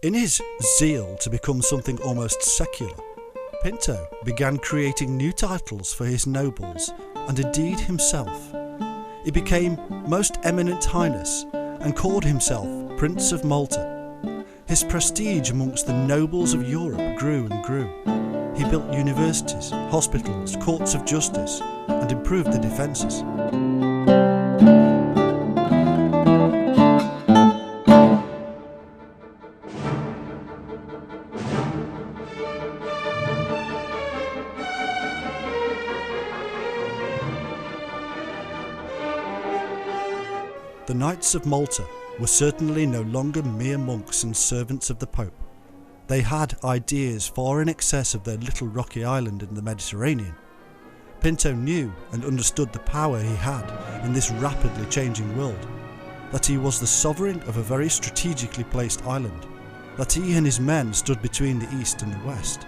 In his zeal to become something almost secular, Pinto began creating new titles for his nobles and indeed himself. He became Most Eminent Highness and called himself Prince of Malta. His prestige amongst the nobles of Europe grew and grew. He built universities, hospitals, courts of justice, and improved the defences. The Knights of Malta were certainly no longer mere monks and servants of the Pope. They had ideas far in excess of their little rocky island in the Mediterranean. Pinto knew and understood the power he had in this rapidly changing world, that he was the sovereign of a very strategically placed island, that he and his men stood between the East and the West.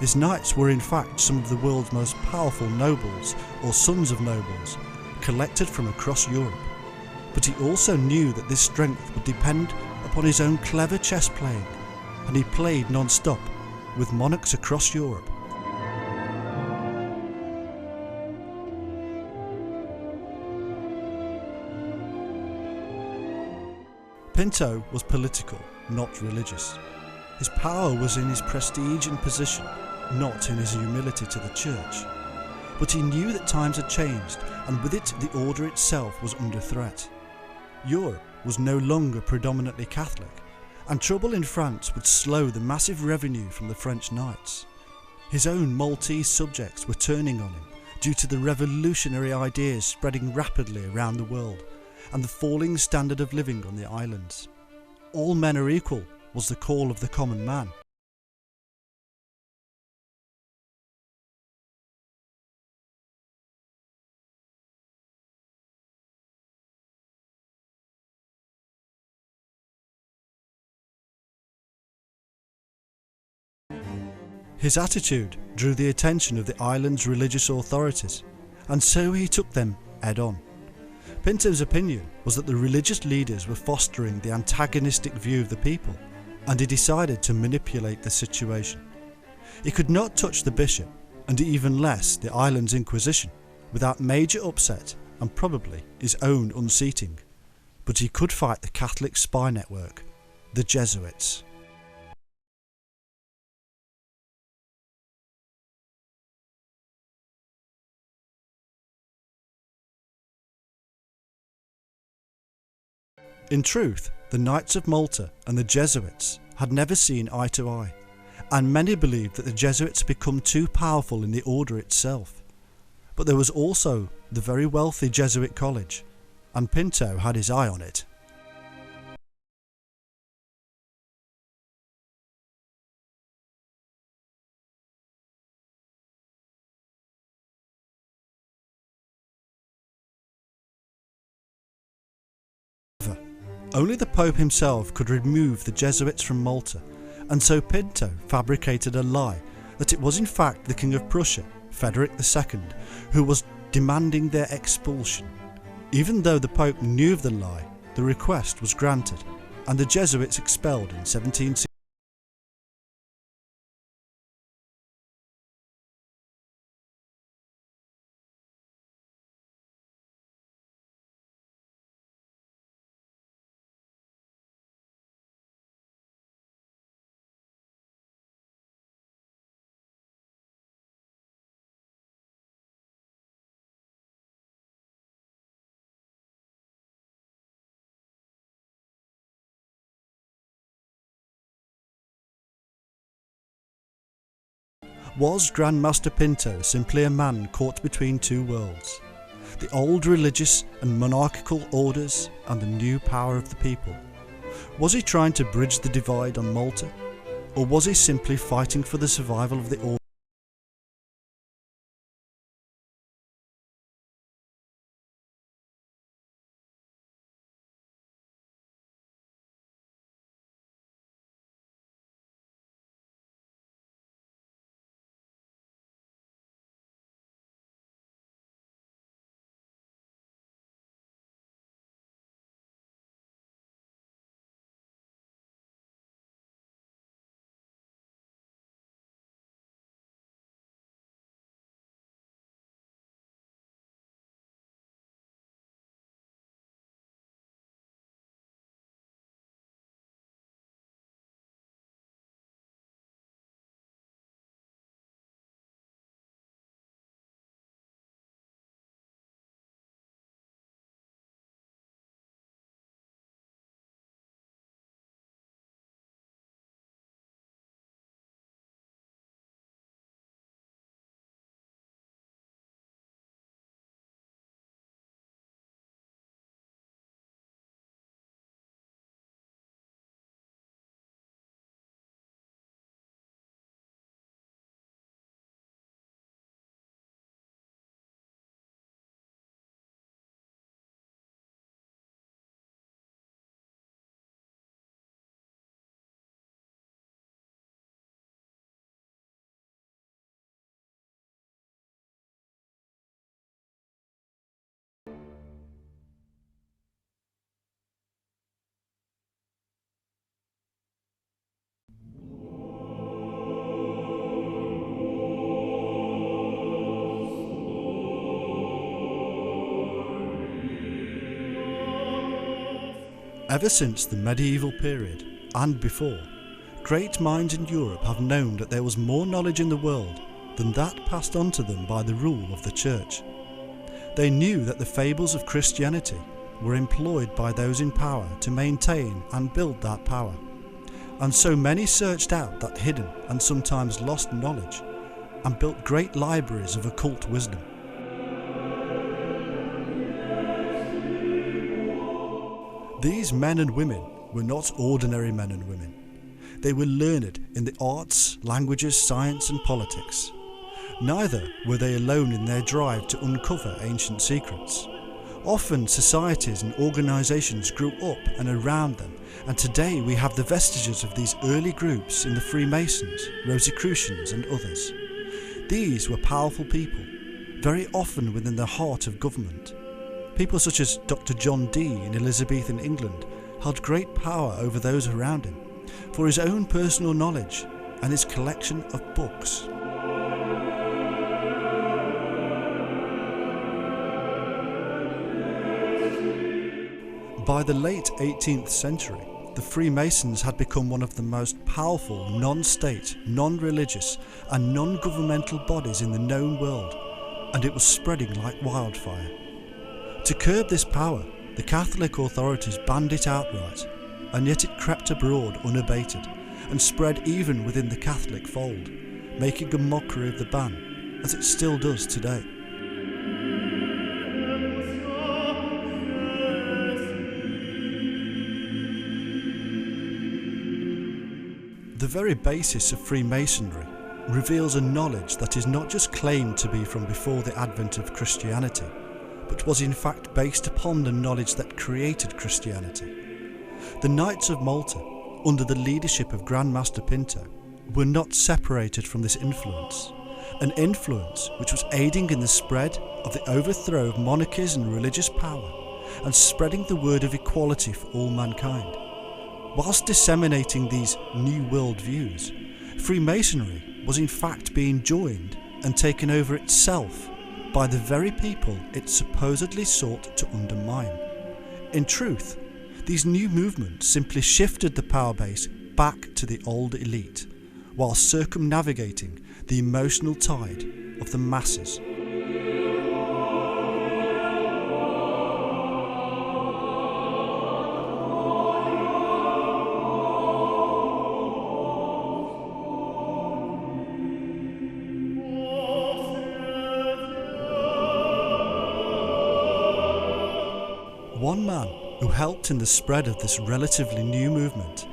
His knights were in fact some of the world's most powerful nobles, or sons of nobles, collected from across Europe. But he also knew that this strength would depend upon his own clever chess playing, and he played non-stop with monarchs across Europe. Pinto was political, not religious. His power was in his prestige and position, not in his humility to the church. But he knew that times had changed, and with it the order itself was under threat. Europe was no longer predominantly Catholic, and trouble in France would slow the massive revenue from the French knights. His own Maltese subjects were turning on him due to the revolutionary ideas spreading rapidly around the world and the falling standard of living on the islands. All men are equal was the call of the common man. His attitude drew the attention of the island's religious authorities, and so he took them head-on. Pinto's opinion was that the religious leaders were fostering the antagonistic view of the people, and he decided to manipulate the situation. He could not touch the bishop, and even less the island's Inquisition, without major upset and probably his own unseating. But he could fight the Catholic spy network, the Jesuits. In truth, the Knights of Malta and the Jesuits had never seen eye to eye, and many believed that the Jesuits had become too powerful in the order itself. But there was also the very wealthy Jesuit college, and Pinto had his eye on it. Only the Pope himself could remove the Jesuits from Malta, and so Pinto fabricated a lie that it was in fact the King of Prussia, Frederick II, who was demanding their expulsion. Even though the Pope knew of the lie, the request was granted, and the Jesuits expelled in 1760. Was Grandmaster Pinto simply a man caught between two worlds? The old religious and monarchical orders and the new power of the people? Was he trying to bridge the divide on Malta? Or was he simply fighting for the survival of the order? Ever since the medieval period, and before, great minds in Europe have known that there was more knowledge in the world than that passed on to them by the rule of the Church. They knew that the fables of Christianity were employed by those in power to maintain and build that power, and so many searched out that hidden and sometimes lost knowledge and built great libraries of occult wisdom. These men and women were not ordinary men and women. They were learned in the arts, languages, science and politics. Neither were they alone in their drive to uncover ancient secrets. Often societies and organisations grew up and around them, and today we have the vestiges of these early groups in the Freemasons, Rosicrucians and others. These were powerful people, very often within the heart of government. People such as Dr. John Dee in Elizabethan England held great power over those around him for his own personal knowledge and his collection of books. By the late 18th century, the Freemasons had become one of the most powerful non-state, non-religious and non-governmental bodies in the known world, and it was spreading like wildfire. To curb this power, the Catholic authorities banned it outright, and yet it crept abroad unabated and spread even within the Catholic fold, making a mockery of the ban, as it still does today. The very basis of Freemasonry reveals a knowledge that is not just claimed to be from before the advent of Christianity, but was in fact based upon the knowledge that created Christianity. The Knights of Malta, under the leadership of Grandmaster Pinto, were not separated from this influence, an influence which was aiding in the spread of the overthrow of monarchies and religious power, and spreading the word of equality for all mankind. Whilst disseminating these new world views, Freemasonry was in fact being joined and taken over itself by the very people it supposedly sought to undermine. In truth, these new movements simply shifted the power base back to the old elite, while circumnavigating the emotional tide of the masses. One man who helped in the spread of this relatively new movement,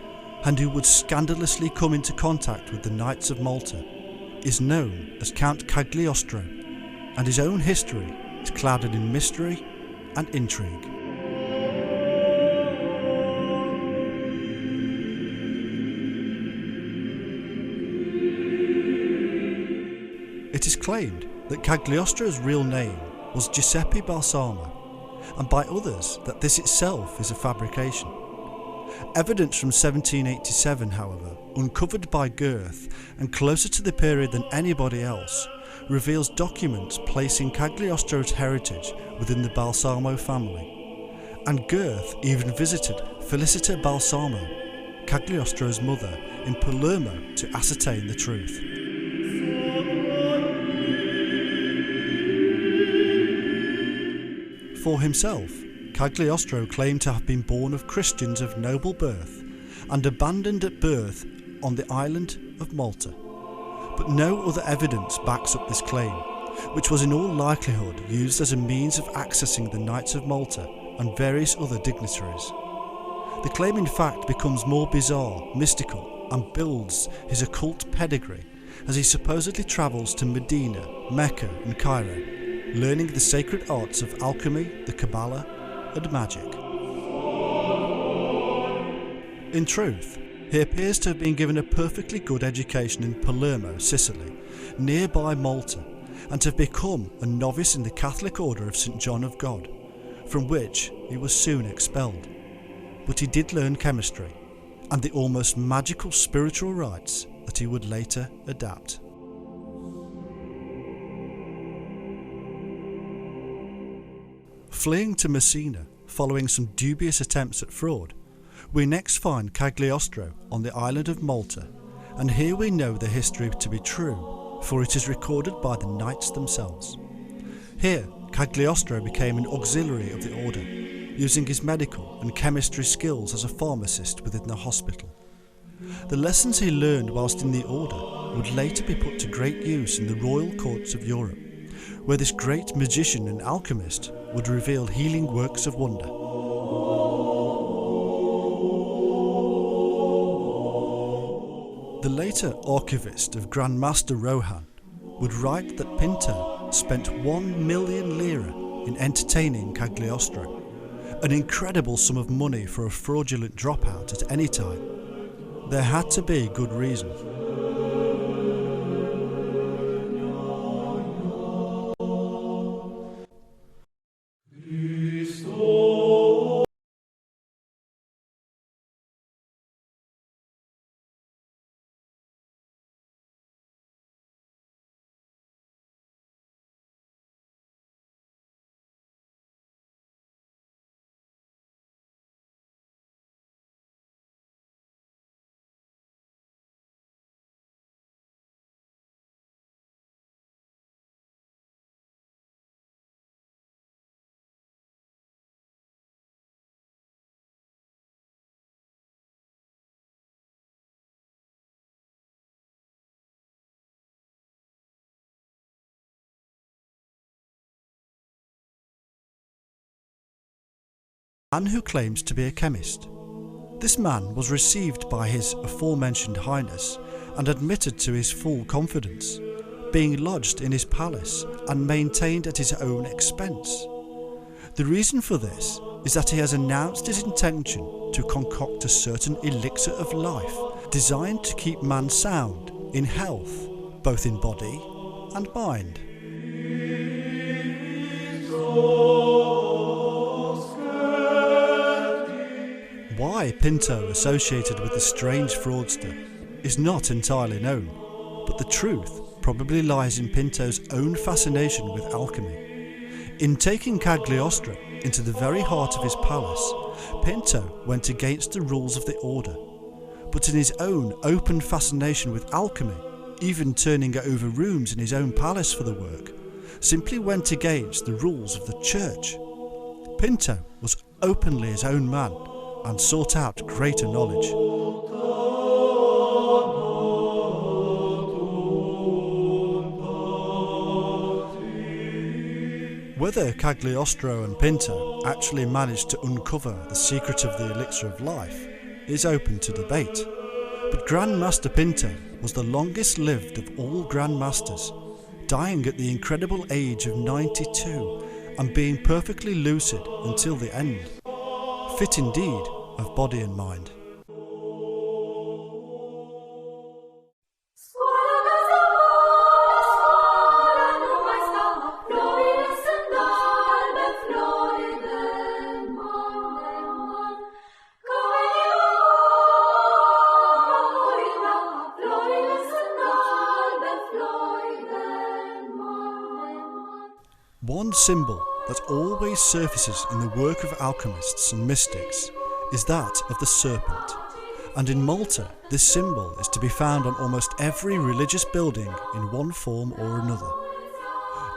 and who would scandalously come into contact with the Knights of Malta, is known as Count Cagliostro, and his own history is clouded in mystery and intrigue. It is claimed that Cagliostro's real name was Giuseppe Balsamo, and by others that this itself is a fabrication. Evidence from 1787, however, uncovered by Goethe and closer to the period than anybody else, reveals documents placing Cagliostro's heritage within the Balsamo family, and Goethe even visited Felicita Balsamo, Cagliostro's mother, in Palermo to ascertain the truth. For himself, Cagliostro claimed to have been born of Christians of noble birth and abandoned at birth on the island of Malta. But no other evidence backs up this claim, which was in all likelihood used as a means of accessing the Knights of Malta and various other dignitaries. The claim in fact becomes more bizarre, mystical, and builds his occult pedigree as he supposedly travels to Medina, Mecca and Cairo, learning the sacred arts of alchemy, the Kabbalah, and magic. In truth, he appears to have been given a perfectly good education in Palermo, Sicily, nearby Malta, and to have become a novice in the Catholic Order of St. John of God, from which he was soon expelled. But he did learn chemistry, and the almost magical spiritual rites that he would later adapt. Fleeing to Messina following some dubious attempts at fraud, We next find Cagliostro on the island of Malta, and here we know the history to be true, for it is recorded by the knights themselves. Here, Cagliostro became an auxiliary of the order, using his medical and chemistry skills as a pharmacist within the hospital. The lessons he learned whilst in the order would later be put to great use in the royal courts of Europe, where this great magician and alchemist would reveal healing works of wonder. The later archivist of Grandmaster Rohan would write that Pinto spent 1 million lira in entertaining Cagliostro, an incredible sum of money for a fraudulent dropout at any time. There had to be good reason. Man who claims to be a chemist. This man was received by his aforementioned highness and admitted to his full confidence, being lodged in his palace and maintained at his own expense. The reason for this is that he has announced his intention to concoct a certain elixir of life designed to keep man sound in health, both in body and mind. Why Pinto associated with the strange fraudster is not entirely known, but the truth probably lies in Pinto's own fascination with alchemy. In taking Cagliostro into the very heart of his palace, Pinto went against the rules of the order, but in his own open fascination with alchemy, even turning over rooms in his own palace for the work, simply went against the rules of the church. Pinto was openly his own man and sought out greater knowledge. Whether Cagliostro and Pinto actually managed to uncover the secret of the elixir of life is open to debate, but Grandmaster Pinto was the longest lived of all Grandmasters, dying at the incredible age of 92 and being perfectly lucid until the end. Fit indeed of body and mind. One symbol that always surfaces in the work of alchemists and mystics is that of the serpent, and in Malta this symbol is to be found on almost every religious building in one form or another.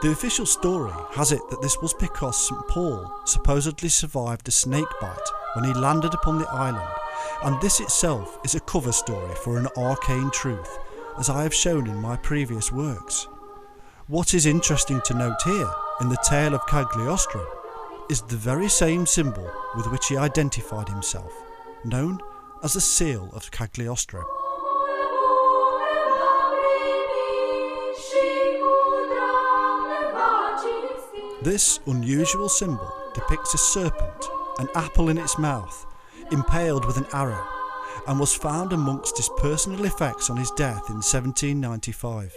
The official story has it that this was because St. Paul supposedly survived a snake bite when he landed upon the island, and this itself is a cover story for an arcane truth, as I have shown in my previous works. What is interesting to note here, in the tale of Cagliostro, is the very same symbol with which he identified himself, known as the seal of Cagliostro. This unusual symbol depicts a serpent, an apple in its mouth, impaled with an arrow, and was found amongst his personal effects on his death in 1795.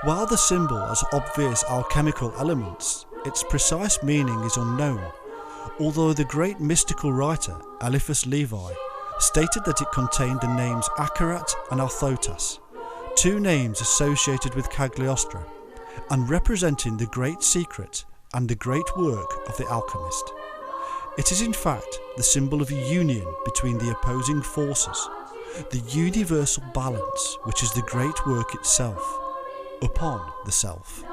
While the symbol has obvious alchemical elements, its precise meaning is unknown, although the great mystical writer Eliphas Levi stated that it contained the names Akarat and Althotas, two names associated with Cagliostro, and representing the great secret and the great work of the alchemist. It is in fact the symbol of union between the opposing forces, the universal balance which is the great work itself, upon the self.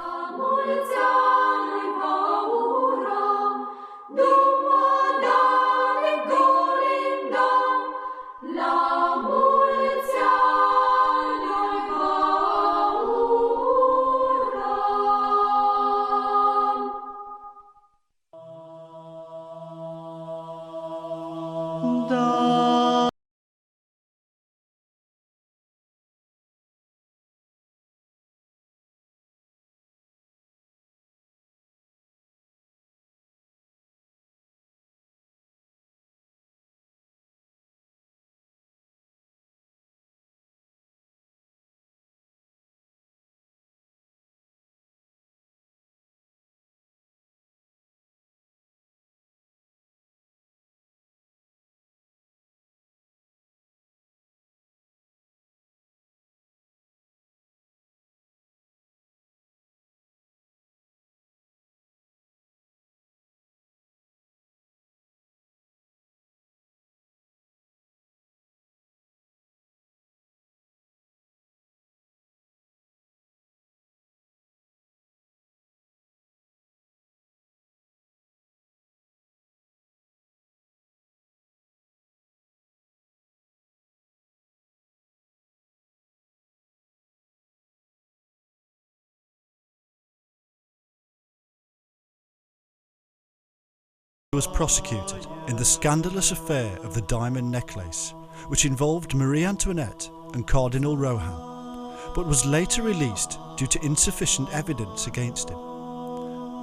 He was prosecuted in the scandalous affair of the diamond necklace, which involved Marie Antoinette and Cardinal Rohan, but was later released due to insufficient evidence against him.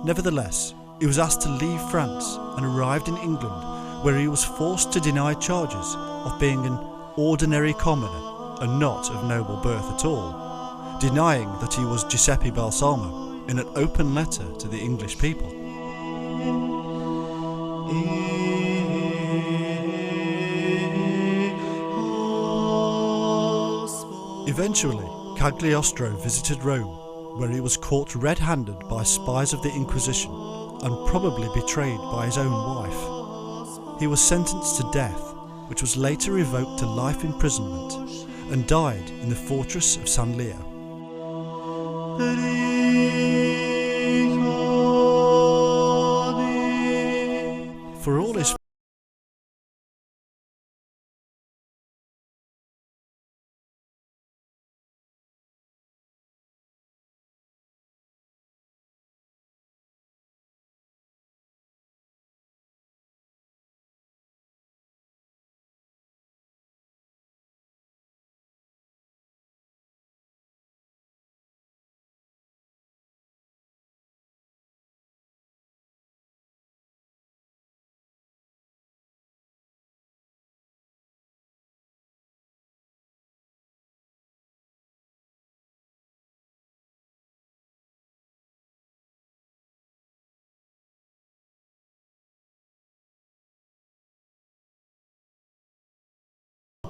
Nevertheless, he was asked to leave France and arrived in England, where he was forced to deny charges of being an ordinary commoner and not of noble birth at all, denying that he was Giuseppe Balsamo in an open letter to the English people. Eventually, Cagliostro visited Rome, where he was caught red-handed by spies of the Inquisition and probably betrayed by his own wife. He was sentenced to death, which was later revoked to life imprisonment, and died in the fortress of San Leo. For all his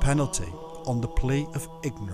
penalty on the plea of ignorance.